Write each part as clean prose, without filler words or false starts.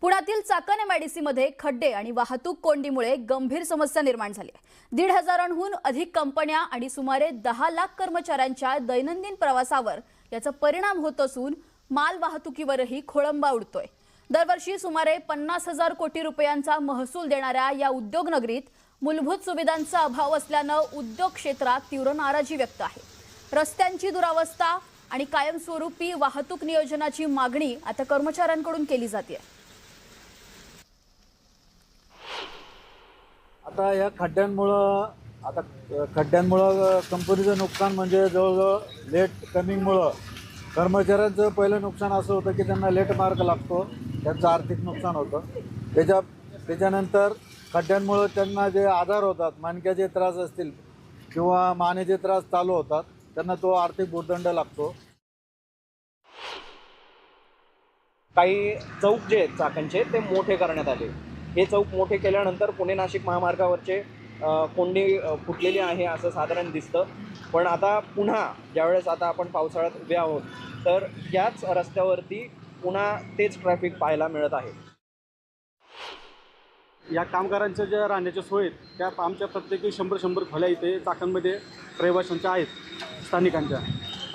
पुण्यातील चाकण एमआयडीसी मध्ये खड्डे आणि वाहतूक कोंडीमुळे गंभीर समस्या निर्माण झाली आहे। 1,500हून अधिक कंपन्या आणि सुमारे 10 लाख कर्मचाऱ्यांच्या दैनंदिन प्रवासावर याचा परिणाम होत असून माल वाहतुकीवरही खोळंबा उडतोय। दरवर्षी सुमारे 50,000 कोटी रुपयांचा महसूल देणाऱ्या या उद्योग नगरीत मूलभूत सुविधांचा अभाव असल्याने उद्योग क्षेत्रात तीव्र नाराजी व्यक्त आहे। रस्त्यांची दुरावस्था आणि कायमस्वरूपी वाहतूक नियोजनाची मागणी आता कर्मचाऱ्यांकडून केली जाते। आता या खड्ड्यांमुळे कंपनीचं नुकसान म्हणजे जवळजवळ लेट कमिंगमुळं कर्मचाऱ्यांचं पहिलं नुकसान असं होतं की त्यांना लेट मार्क लागतो, त्यांचं आर्थिक नुकसान होतं। त्याच्यानंतर खड्ड्यांमुळं त्यांना जे आजार होतात, मणक्याचे त्रास असतील किंवा मानेचे त्रास चालू होतात, त्यांना तो आर्थिक भूर्दंड लागतो। काही चौक जे आहेत चाकणचे ते मोठे करण्यात आले। हे चौक मोठे केल्यानंतर पुणे नाशिक महामार्गावरचे कोंडी फुटलेली आहे असं साधारण दिसतं। पण आता पुन्हा ज्यावेळेस आता आपण पावसाळ्यात उभे आहोत तर याच रस्त्यावरती पुन्हा तेच ट्रॅफिक पाहायला मिळत आहे। या कामगारांच्या ज्या राहण्याच्या सोयी आहेत त्या आमच्या प्रत्येकी 100 खोल्या इथे चाकणमध्ये रहिवाशांच्या आहेत स्थानिकांच्या।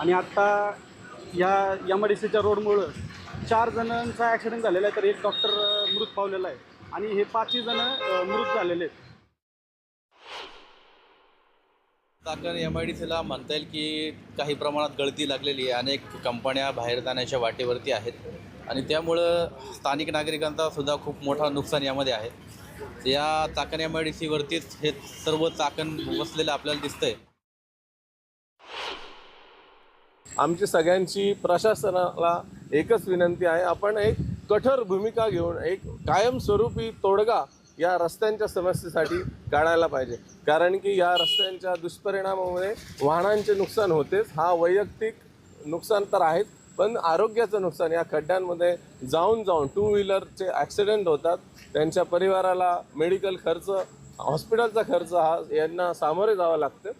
आणि आत्ता या एमआयडीसीच्या रोडमुळं 4 जणांचा ॲक्सिडेंट झालेला आहे, तर एक डॉक्टर मृत पावलेला आहे आणि हे 5ही जण मृत झालेले आहेत। चाकण एमआयडीसीला म्हणता येईल की काही प्रमाणात गळती लागलेली आहे। अनेक कंपन्या बाहेर जाण्याच्या वाटेवरती आहेत आणि त्यामुळं स्थानिक नागरिकांचा सुद्धा खूप मोठा नुकसान यामध्ये आहे। या चाकण एमआयडीसीवरतीच हे सर्व चाकण बसलेलं आपल्याला दिसतंय। आमची सगळ्यांची प्रशासनाला एकच विनंती आहे, आपण एक कठोर भूमिका घेऊन एक कायमस्वरूपी तोडगा या रस्त्यांच्या समस्येसाठी काढायला पाहिजे। कारण की या रस्त्यांच्या दुष्परिणामामुळे वाहनांचे नुकसान होतेच, हा वैयक्तिक नुकसान तर आहेच, पण आरोग्याचं नुकसान या खड्ड्यांमध्ये जाऊन 2 व्हीलरचे ॲक्सिडेंट होतात, त्यांच्या परिवाराला मेडिकल खर्च, हॉस्पिटलचा खर्च हा यांना सामोरे जावं लागतं।